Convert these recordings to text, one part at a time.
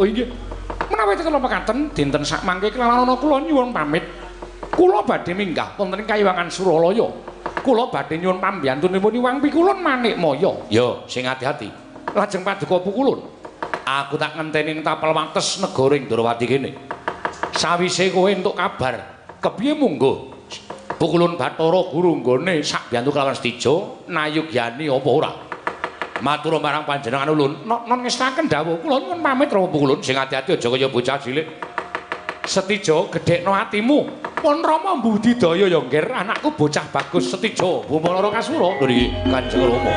Oh inggih. Menawi kula mekaten dinten sak mangke kelawan kula nyuwun pamit. Kula badhe minggah wonten ing Kayiwangan Suralaya. Kula badhe nyuwun pambiyantunipun Iwang Pikulun Manikmaya. Ya, sing ati-ati. Lajeng paduka Pukulun. Aku tak ngenteni ing tapel wates negara ing Ndrawati kene. Sawise kowe entuk kabar, kepiye munggo Pukulun Bathara Guru nggone sak biyantu kelawan Setijo nayogyani apa ora? Matur marang panjenengan ulun, non ngestaken dawuh kula nyuwun pamit Rama Pukulun sing ati-ati aja kaya bocah cilik. Setijo gedhekno atimu. Pun Rama mbudidaya ya nggir anakku bocah bagus Setijo Bumanara Kasura. Lho niki Kanjeng Rama.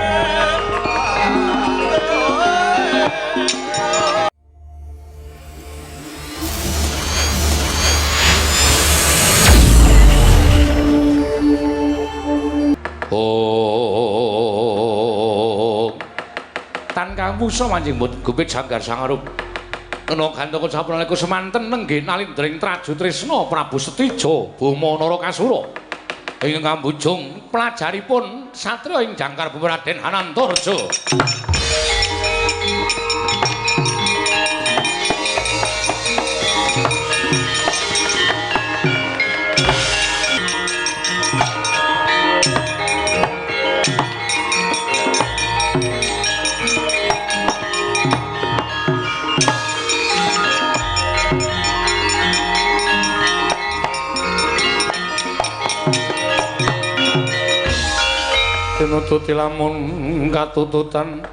Tan kang musa manjing gupit sanggar sangarup ana gantaka sapunalika semanten nenggih nalindring traju tresna Prabu Setijo Bumanara Kasura ing kambujung pelajaripun satriya ing jangkar bumi Raden Anantarja. Nututi lamun katututan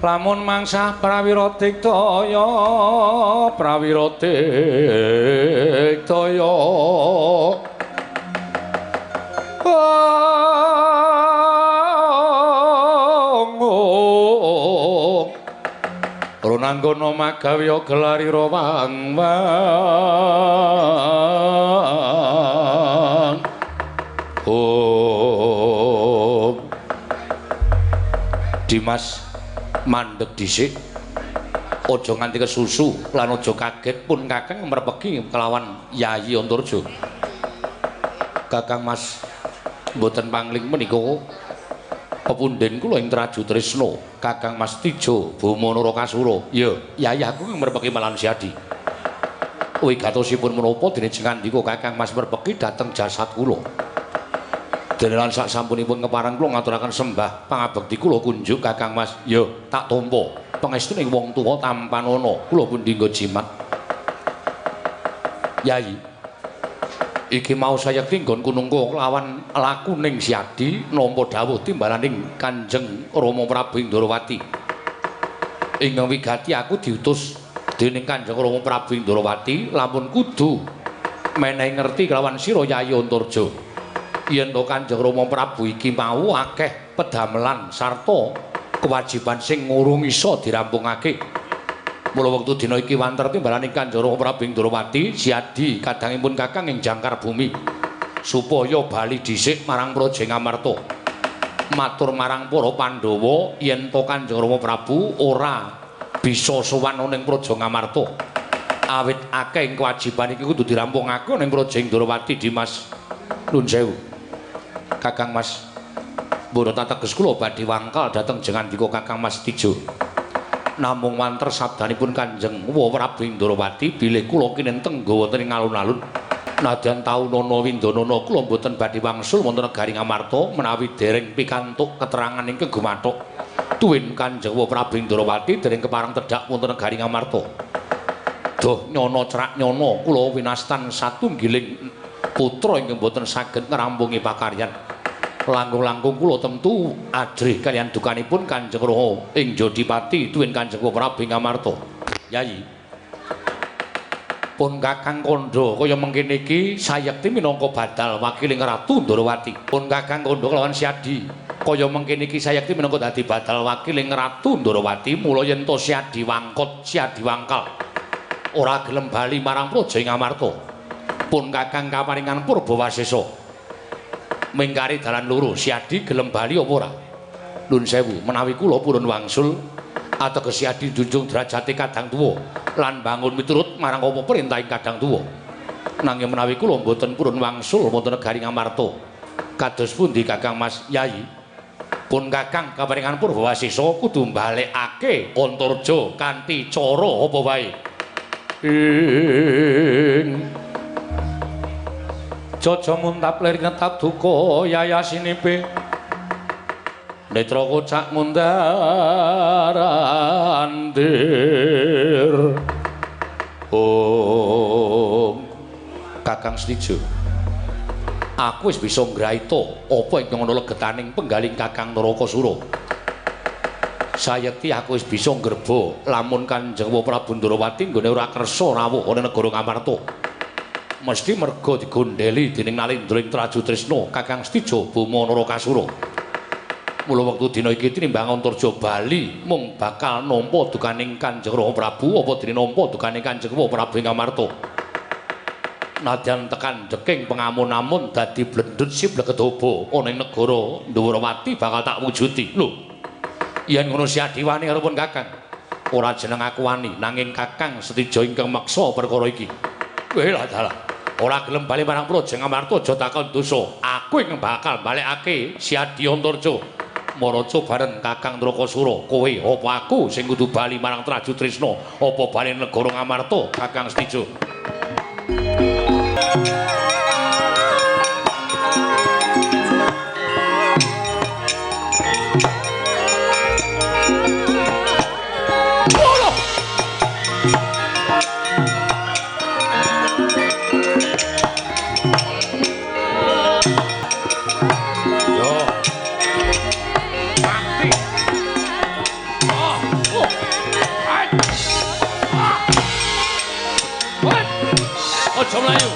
lamun mangsah prawira diktaya Runanggana magawiya gelari rawang Dimas mandeg dhisik aja nganti kesusu lan aja kaget pun Kakang mrepegi kelawan Yayi Antarja. Kakang Mas mboten pangling menika pepunden kula ing Traju Tresna Kakang Mas Tijo Bumanara Kasura. Ya, Yayi aku mrepegi malan Siadi. Wigatosipun menapa dene ngandika Kakang Mas mrepegi dhateng jasad kula. Denelan sak sampunipun kepareng kula ngaturaken sembah pangabekti kula kunjuk Kakang Mas. Ya, tak tampa pangestuning wong tuwa tampanana kula pun dinggo jimat. Yayi, iki mau saya tinggon kunungka kelawan lakuning Siadi nampa dawuh timbalaning Kanjeng Rama Prabu Indrawati. Ing wigati aku diutus dening Kanjeng Rama Prabu Indrawati lamun kudu menehi ngerti kelawan sira Yayi Antarja. Yen to Kanjeng Rama Prabu iki mau akeh pedamelan sarta kewajiban sing ngurung isa dirampungake. Mula wektu dina iki wanter timbalaning Kanjeng Rama Prabu Indrawati Siadi kadangipun Kakang ing jangkar bumi supaya bali dhisik marang Praja Ngamarta. Matur marang para Pandhawa yen to Kanjeng Rama Prabu ora bisa sowan ning Praja Ngamarta. Awit akeh ing kewajiban iki kudu dirampungake ning Praja Indrawati. Dimas nuwun sewu. Kakang Mas mboten tateges kula badhe wangkal dhateng jengandika Kakang Mas Tijo. Namung wanter sabdanipun Kanjeng Prabu Indrawati bilih kula kinenteng nggawa wonten ing alun-alun. Nadyan taunana windanana kula mboten badhe wangsul wonten negari Ngamarta menawi dereng pikantuk keterangan ingkang gumathuk tuwin Kanjeng Prabu Indrawati dereng kepareng tedhak wonten negari Ngamarta. Duh nyana cerak nyana kula winastan satunggiling putra ingkang boten saged ngrampungi pakaryan. Langkung-langkung kula tentu ajrih kaliyan dukanipun Kanjeng Rama ing Jodipati tuwin Kanjeng Prabu Ngamarta. Yayi, pun Kakang Kandha kaya mengkene iki sayekti minangka badal wakiling Ratu Ndrawati. Pun Kakang Kandha kelawan Siadi kaya mengkene iki sayekti minangka dadi badal wakiling Ratu Ndrawati. Mula yen to Siadi wangkot, Siadi wangkal ora gelem bali marang Praja Ngamarta. Pun Kakang kaparingan Purbawasesa mingkari dalan loro, Siadi gelem bali apa ora? Nuwun sewu, menawi kula purun wangsul ateges Siadi njunjung derajate kadang tuwa lan bangun miturut marang apa perintahing kadang tuwa. Nanging menawi kula mboten purun wangsul wonten negari Ngamarta, kados pundi Kakang Mas? Yayi, Pun Kakang kaparingan Purbawasisa kudu mbalekake Antarja kanthi cara apa wae. Jaja muntap lir ngetap duka yayasinipe. Netra kocak mundarandir. Kakang Setijo. Aku wis bisa nggraita apa ingkang ana legetaning penggaling Kakang Narakasura. Sayekti aku wis bisa ngreba lamun Kanjeng Prabu Ndarawati nggone ora kersa rawuh ana negara Ngamarta. Mesti merga digondheli dening Nalendra Traju Trisna Kakang Setijo Bama Narakasura. Mula wektu dina iki tinimbang Antarja bali mung bakal nampa dukaning Kanjeng Rama Prabu apa dene nampa dukaning Kanjeng Prabu ing Ngamarta. Nadyan tekan deking pengamun-amun dadi blendut sip legedaba ana ing negara Ndarawati bakal tak wujudi. Lho. Yen ngono si Adiwani karo pun Kakang. Ora jeneng aku wani nanging Kakang Setijo ingkang maksa perkara iki. Weh lah dalah. Ora gelem bali marang Praja Ngamarta aja takon dosa. Aku ingkang bakal balekake si Adi Antarja. Maraca bareng Kakang Narakasura. Kowe apa aku sing kudu bali marang Traju Trisna apa bali negara Ngamarta Kakang Setijo? Ojo mlayu.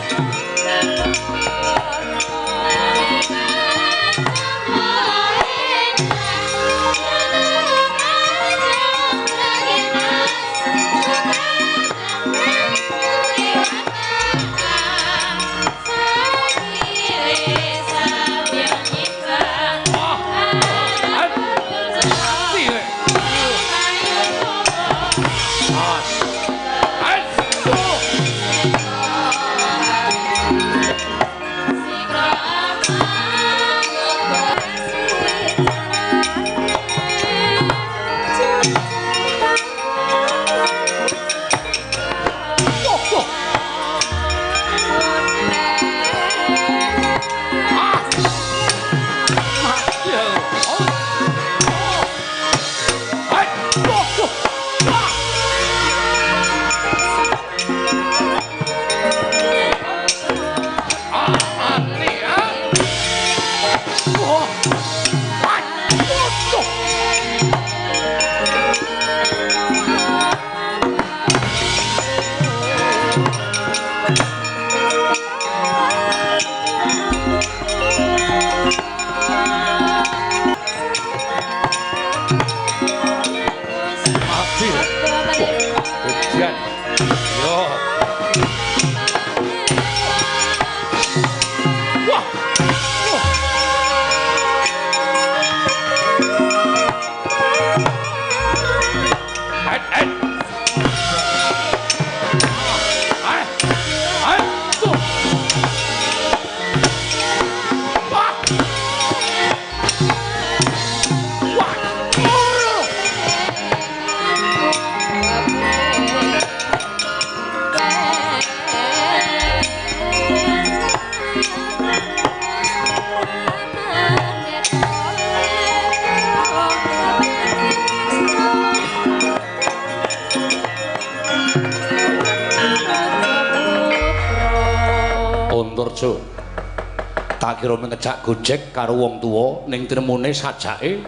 Tak kira ngejak gojek karo wong tuwa ning tremune sajake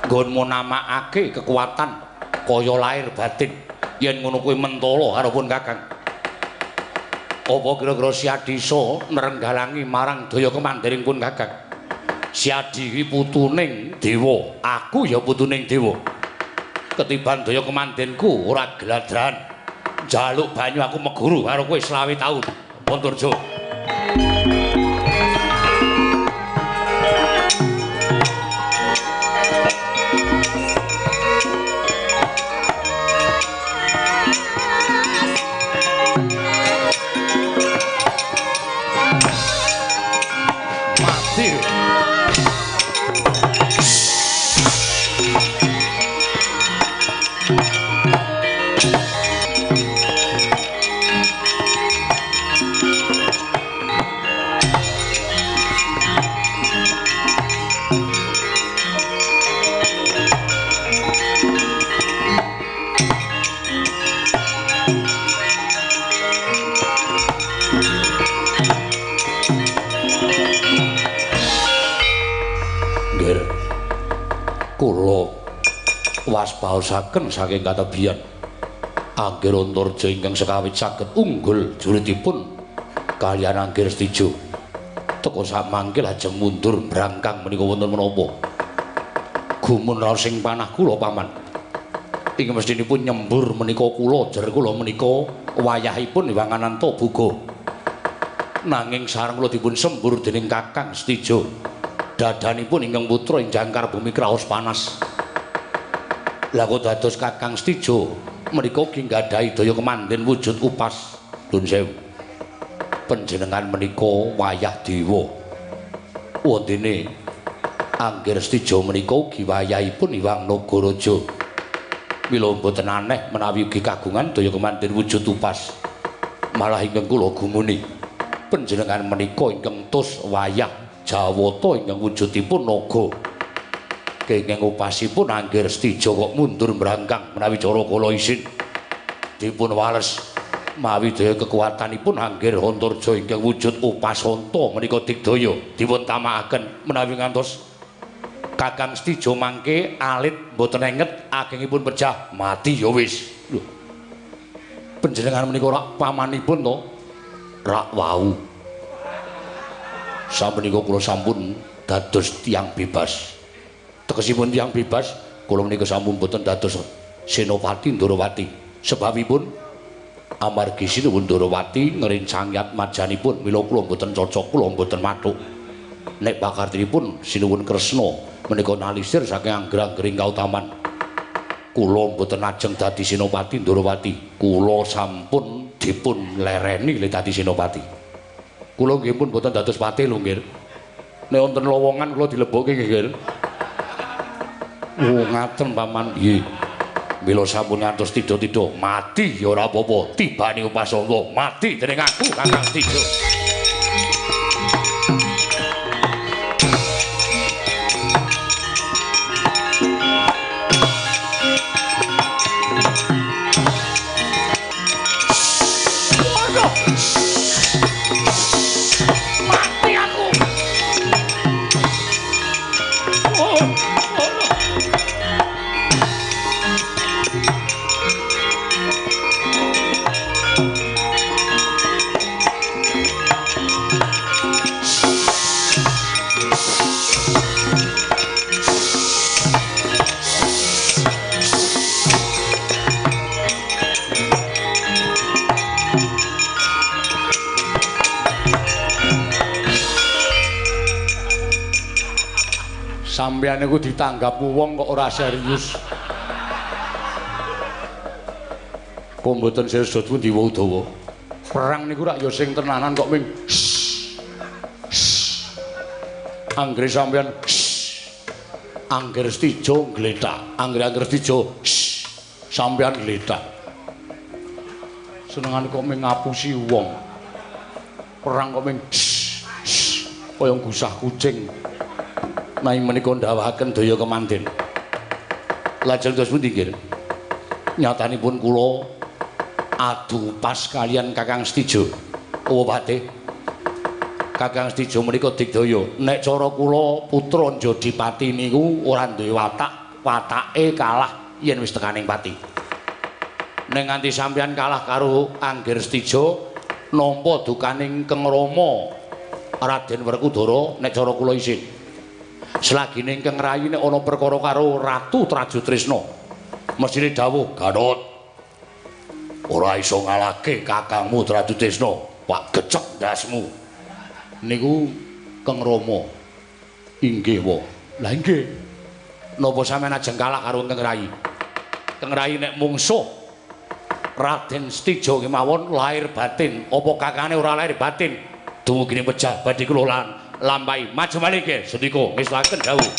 nggonmu namakake kekuatan kaya lahir batin yen ngono kuwi mentala karo pun Kakang. Apa kira-kira Si Adi iso nrenggalangi marang daya kemandiring pun Kakang? Si Adi kuwi putuning dewa, aku ya putuning dewa. Ketiban daya kemandinku ora geladrahan. Jaluk banyu aku meguru karo kowe 20 taun. Antarja. upas baosaken saking katebian Anggir Antarja ingkang sekawit saged unggul juritipun kaliyan Anggir Stijo teka samangke lajeng mundur brangkang menika wonten menapa gumun raos ing panah kula paman ing mestinipun nyembur menika kula jer kula menika wayahipun Hyang Ananta Buga nanging sareng kula dipun sembur dening Kakang Stijo dadanipun ingkang putra ing jangkar bumi kraos panas lha kok dados Kakang Stijo menika ki nggadahi daya kemanden wujud upas Nun sewu panjenengan menika wayah dewa wontene Anggir Stijo menika ugi wayahipun Hyang Nagaraja mila mboten aneh menawi ugi kagungan daya kemanden wujud upas malah ingkang kula gumuni panjenengan menika ingkang tus wayah Jawata ingkang wujudipun naga kenging upasipun Anggir Stijo kok mundur mbrangkang menawi cara kula isin dipun wales mawi daya kekuatanipun Anggir Antarja ingkang wujud upas anta menika digdaya dipun tamakaken menawi ngantos Kakang Stijo mangke alit mboten enget agengipun pejah mati ya wis lho panjenengan menika rak pamanipun to rak wau sapunika kula sampun dados tiyang bebas tegesipun tiyang bebas kula menika sampun boten dados Senopati Ndarawati sebabipun amargi sinuwun Ndarawati ngrencang yat majanipun mila kula boten cocok kula boten mathuk nek pakartinipun sinuwun Kresna menika nalisir saking angger-anggering kautaman kula boten ajeng dadi Senopati Ndarawati kula sampun dipun lereni le dadi Senopati kula nggih pun boten dados patih lho nggih nek wonten lowongan kula dilebokke nggih oh ngaten paman nggih mila sampun ngantos tida-tida mati ya ora apa-apa tibane upasangga mati dening aku Kakang Stijo sampeyan niku ditanggap wong kok ora serius. Kok mboten serius pun diwa Udawa. Perang niku rak ya sing tenanan kok ming. Anggere sampeyan Anggir Stijo gletak, Anggir Stijo sampeyan gletak. Senengane kok ming ngapusi wong. Perang kok ming kaya gusah kucing. Nai menika ndawahaken daya kemanden. Lajeng dos pundi nggih? Nyatanipun kula adu pas kalian Kakang Stijo. Apa patih? Kakang Stijo menika digdaya. Nek cara kula putra Njodipati niku ora duwe watak, watake kalah yen wis tekaning pati. Nek nganti sampeyan kalah karo Anggir Stijo nampa dukaning Keng Rama Raden Werkudara nek cara kula isin. Selagine ingkang rayi nek ana perkara karo Ratu Trajutrisna mesine dawuh Gatot ora iso ngalahke kakangmu Trajutrisna Pak gecek ndasmu niku Keng Rama inggih wa lha inggih napa sampeyan ajeng kalah karo Keng Rayi Keng Rayi nek mungsuh Raden Stijo kemawon lahir batin apa kakane ora lahir batin dumugine pejah badhe kula lampahi maju malih nggih sedika ngeslaken dawuh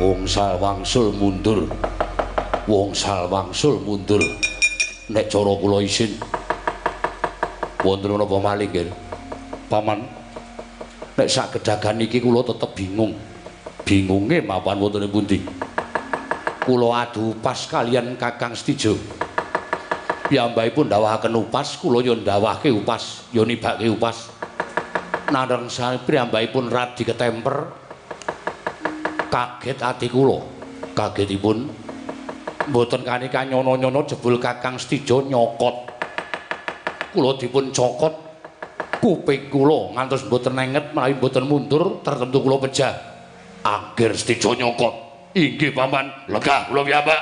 Wongsal wangsul mundur. Wongsal wangsul mundur. Nek cara kula isin wonten menapa malih nggih? Paman, nek sak gedhagan iki kula tetep bingung. Bingunge mapan wonten ing pundi? Kula adu upas kalian Kakang Stijo. Piyambakipun ndhawahaken upas, kula yo ndhawahke upas, yo nibake upas. Nandhang sami piyambakipun radi ketemper. Kaget ati kula. Kagetipun mboten kanika nyono-nyono jebul Kakang Stijo nyokot. Kula dipun cokot kuping kula ngantos mboten nenget menawi mboten mundur tertentu kula pejah. Angger Stijo nyokot. Inggih paman, lega kula piyambak.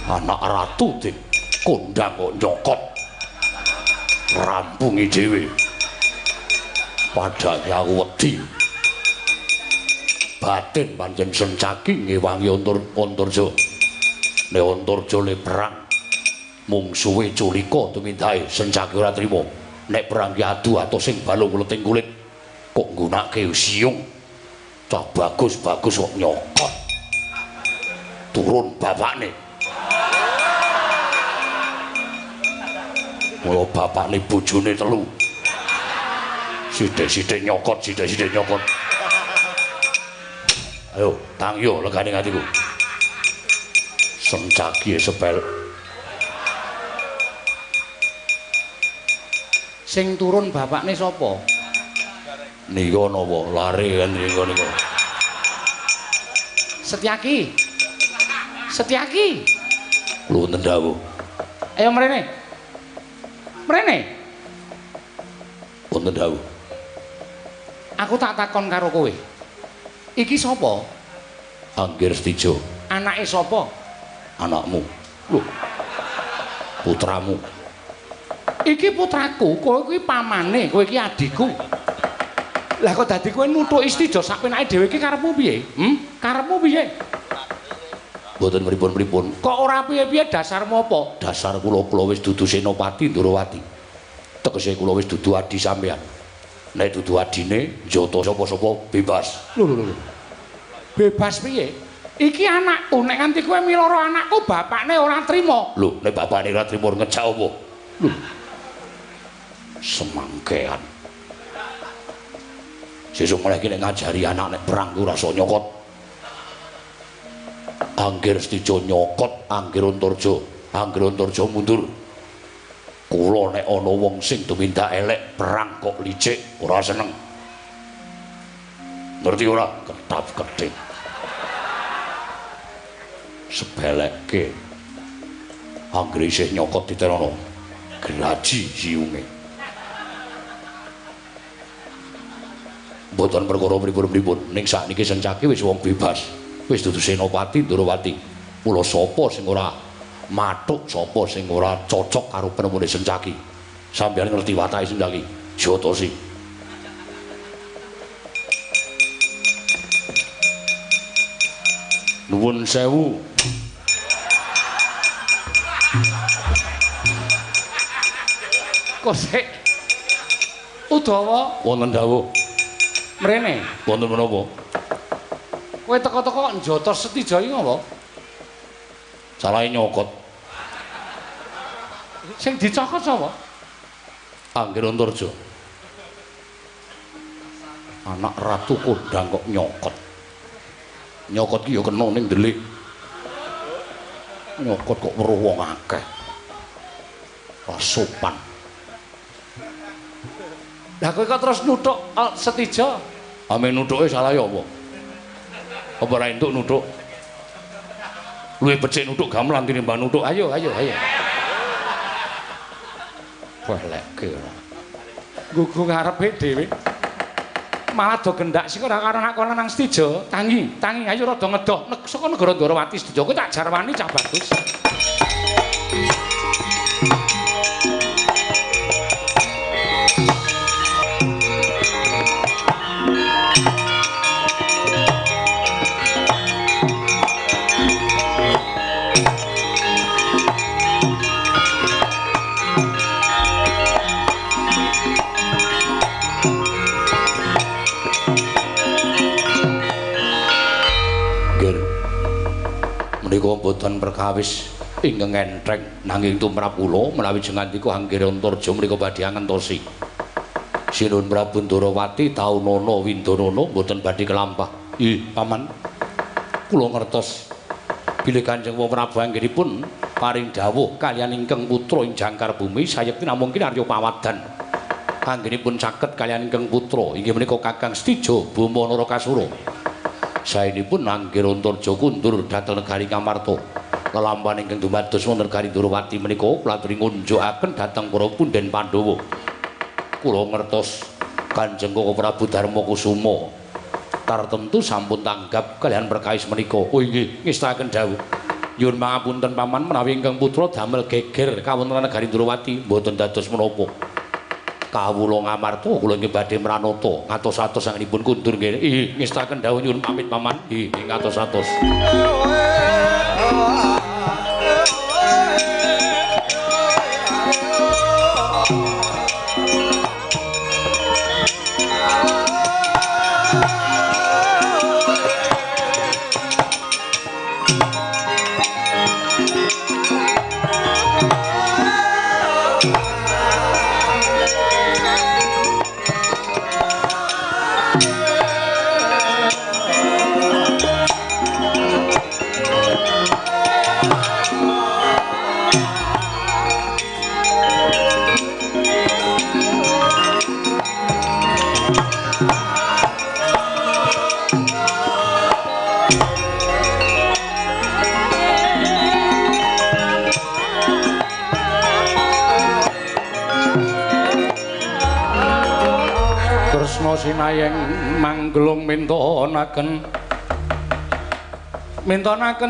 Anak ratu dik kondang kok nyokot rampungi dhewe padane aku wedi batin pancen sencaki ngewangi Antarja nek Antarja le perang mung suwe culika tumindahe sencaki ora trima nek perang ki adu atos sing balung leting kulit kok nggunakake siung cah bagus kok nyokot turun bapakne. Mula bapakne bojone telu. Sithik-sithik nyokot. Ayo, tangyo legane atiku. Sencaki sepel. Sing turun bapakne sapa? Nika napa? Lare kan nika. Setyaki. Lho wonten dawuh. Ayo mrene. Wonten dawuh. Aku tak takon karo kowe. Iki sapa? Angger Stijo. Anake sapa? Anakmu. Lho. Putramu. Iki putraku, kowe kuwi pamane, kowe iki adikku. Lah kok dadi kowe nuthuki Stijo sakpenake dhewe iki karepmu piye? Karepmu piye? Mboten pripun-pripun. Kok ora piye-piye dasarmu apa? Dasar kula wis dudu Senopati Ndorowati. Tegese kula wis dudu adi sampean. Nek dudu adine njata sapa-sapa bebas. Lho. Bebas piye? Iki anakku, nek nganti kowe miloro anakku bapakne ora trima. Lho, nek bapakne ora trima ngejak apa? Lho. Semangkean. Sesuk mulai iki nek ngajari anak nek perang ku ora iso nyokot. Angger Stijo nyokot, Angger Antarja mundur. Kula nek ana wong sing tumindak elek perang kok licik ora seneng. Ngerti ora? Ketap-ketip. Sebelekke. Angger isih nyokot diterono. Graji siunge. Mboten perkara pripun-pripun, ning sakniki Sencaki wis wong bebas. Wis dudu Senopati Ndorowati. Mula sapa sing ora mathuk, sapa sing ora cocok karo penemune Sencaki. Sampeyan ngerti watake Sencaki. Jatosi. Nuwun sewu. Kok sik Udawa wonten dawuh. Mrene wonten menapa? Kowe teko-teko njata Setija iki ngapa? Salahe nyokot. Sing dicokot sapa? Angger Antarja. Anak ratu kondang kok nyokot. Nyokot ki ya kena ning ndelik. Nyokot kok weruh wong akeh. Ora sopan. Lah kowe kok terus nuthuk Setija? Ame nuthuke salah ya apa? Apa ora entuk nuthuk? Luwih becik nuthuk gamelan tinimbang nuthuk. Ayo. Welekke. Gugu ngarepe dhewe. Malah do gendak sik ora karo anak kono nang Stijo. Tangi ayo rada ngedoh saka negara Ndarawati Stijo. Kowe tak jarwani cah bagus. Menika boten perkawis ingkang entheng nanging tumrap kula menawi jengandika Anggir Antarja menika badhe ngentosi Sinuhun Prabu Ndarawati taunana windanana boten badhe kelampah. Nggih, Paman. Kula ngertos bilih Kanjeng Prabu anggenipun paring dawuh kaliyan ingkang putra ing jangkar bumi sayekti namung Arya Pawadan. Anggenipun caket kaliyan ingkang putra inggih menika Kakang Stijo Bama Narakasura. Saenipun Anggir Antarja kundur dhateng negari Ngamarta. Lelampahan ingkang dumados wonten negari Ndarawati menika kladri ngunjukaken dhateng para punden Pandhawa. Kula ngertos Kanjeng Prabu Darmakusuma tartemtu sampun tanggap kalian perkawis menika. Oh nggih, ngestaken dawuh. Nyuwun pangapunten Paman menawi ingkang putra damel geger kawonten negari Ndarawati mboten dados menapa. Kawula Ngamarta kula nggih badhe mranata ngatos-atos sangenipun kundur nggih. Ngestaken dawuh nyuwun pamit Paman. Nggih, ngatos-atos. Sinayeng manggelung mintonaken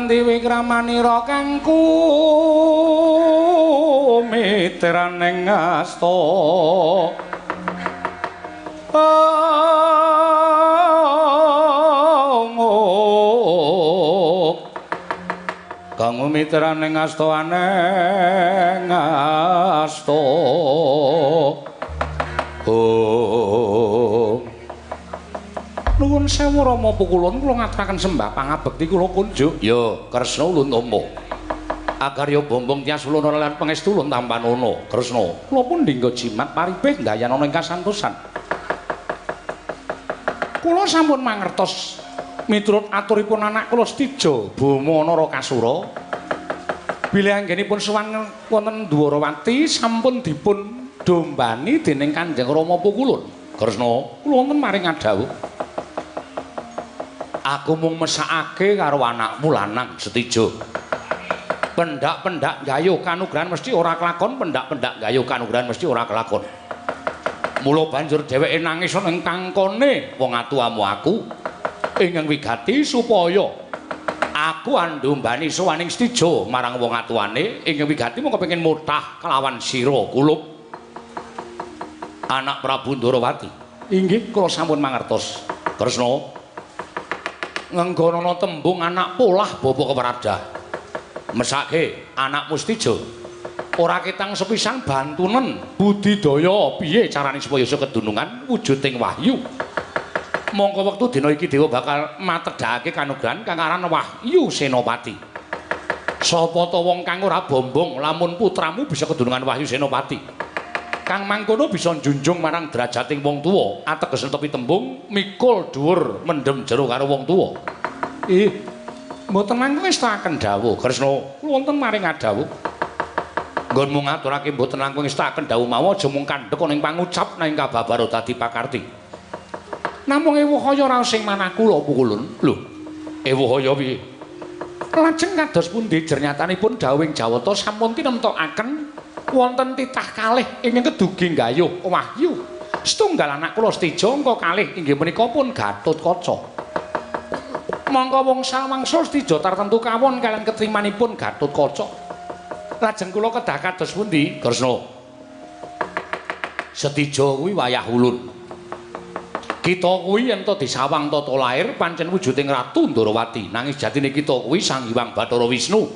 dewi kramanira kang kumitiraning asta kang kumitiraning asta aneng asta Nuwun sewu Rama Pukulun kula ngaturaken sembah pangabekti kula kunjuk. Ya, Kresna ulun tama. Agarya bombong tias ulun lan pangestu ulun tampanana. Kresna, kula pun dinggo jimat paribeh ndayanana ing kasantosan. Kula sampun mangertos miturut aturipun anak kula Stijo Bama Narakasura. Bilih anggenipun sowan wonten Ndarawati sampun dipun dombani dening Kanjeng Rama Pukulun. Kresna, kula wonten maring adhawuh. Aku mung mesakake karo anakmu lanang Stijo. Pendak-pendak gayuh kanugrahan mesti ora kelakon, pendak-pendak gayuh kanugrahan mesti ora kelakon. Mula banjur dheweke nangis ning kangkone wong atuamu aku ingkang wigati supaya aku andombani sowaning Stijo marang wong atuane ingkang wigati mung kepengin mutah kelawan sira kulup anak Prabu Ndarawati. Inggih kula sampun mangertos. Kresna ngenggonana tembung anak polah bapa keparadah. Mesake anakmu Stijo ora ketang sepisan bantunen budidaya piye carane supaya iso kedunungan wujuding wahyu. Mongko wektu dina iki dewa bakal matedhake kanugrahan kang aran Wahyu Senopati. Sapa ta wong kang ora bombong lamun putramu bisa kedunungan Wahyu Senopati. Kang mangkono bisa njunjung marang derajating wong tuwa, ateges tepi tembung mikul dhuwur mendem jero karo wong tuwa. Mboten langkung ngestakaken dawuh, Kresna. Kula wonten maring adawuh. Nggonmu ngaturake mboten langkung ngestakaken dawuh mawon aja mung kandhek ning pangucap nang kababaro dadi pakarti. Namung ewuhaya raos sing manah kula Pukulun. Lho, ewuhaya piye? Lajeng kados pundi jernyatanipun dawuhing Jawata sampun tinemtokaken wonten titah kalih ingkang kedugi gayuh wahyu. Setunggal anak kula Setija angka kalih inggih menika pun Gatotkaca. Mangka wangsul Setija tartemtu kawon kaliyan ketrimanipun Gatotkaca. Lajeng kula kedah kados pundi? Kresna. Setija kuwi wayah ulun. Kita kuwi yen to disawang tata lair pancen wujuding Ratu Ndarawati, nanging jatine kita kuwi Sang Hyang Bathara Wisnu.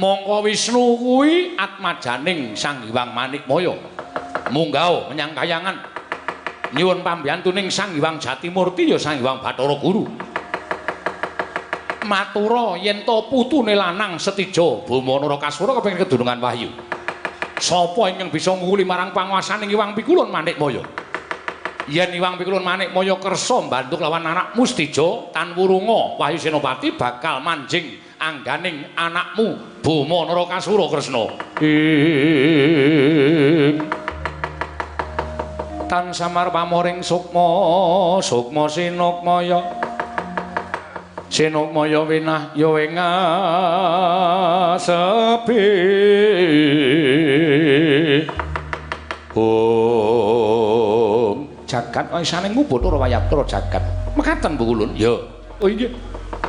Mangka Wisnu kuwi atmajaning Sang Hyang Manikmaya. Munggah menyang kayangan nyuwun pambiyantuning Sang Hyang Jatimurti ya Sang Hyang Bathara Guru. Matura yen to putune lanang Setija Bama Narakasura kepengin kedunungan wahyu. Sapa ingkang bisa nguli marang panguwasaning Hyang Pikulun Manikmaya? Yen Hyang Pikulun Manikmaya kersa mbantu lawan anakmu Setija tan wurunga Wahyu Senopati bakal manjing angganing anakmu Bama Narakasura Kresna. Tan samar pamoring sukma sukma Sinokmaya Sinokmaya winah ya wengasepi jagat waisane ngubut ora wayaptra jagat mekaten Bu Kulun. Ya. Oh inggih.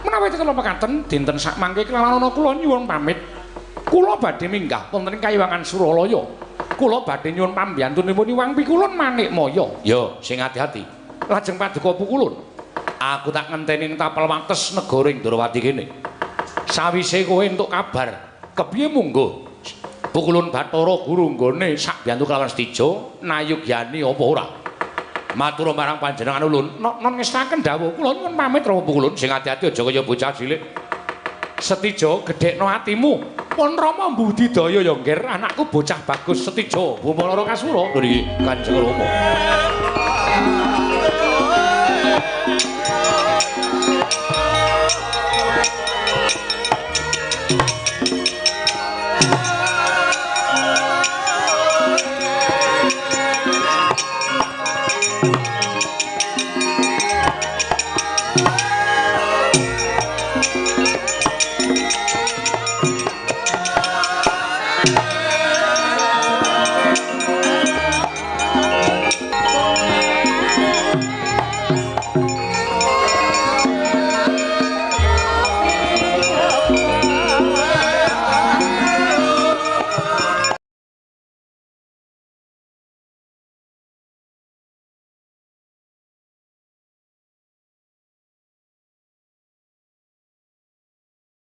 Menawi kula mekaten dinten sak mangke kelawan ana kula nyuwun pamit. Kula badhe minggah wonten ing Kayiwangan Suralaya. Kula badhe nyuwun pambiyantunipun Hyang Pikulun Manikmaya. Ya, sing ati-ati. Lajeng paduka Bu Kulun. Aku tak ngenteni ing tapel wates negara Ndarawati kene. Sawise kowe entuk kabar, kepiye munggo Bu Kulun Bathara Guru nggone sak biyantu kelawan Setija nayogyani apa ora? Matur marang panjenengan ulun, non ngestaken dawuh kula nyuwun pamit Rama Bu Kulun, sing ati-ati aja kaya bocah cilik. Setija gedhekno atimu. Pun Rama mbudidaya ya nggir anakku bocah bagus Setija Bama Narakasura. Lho niki Kanjeng Rama.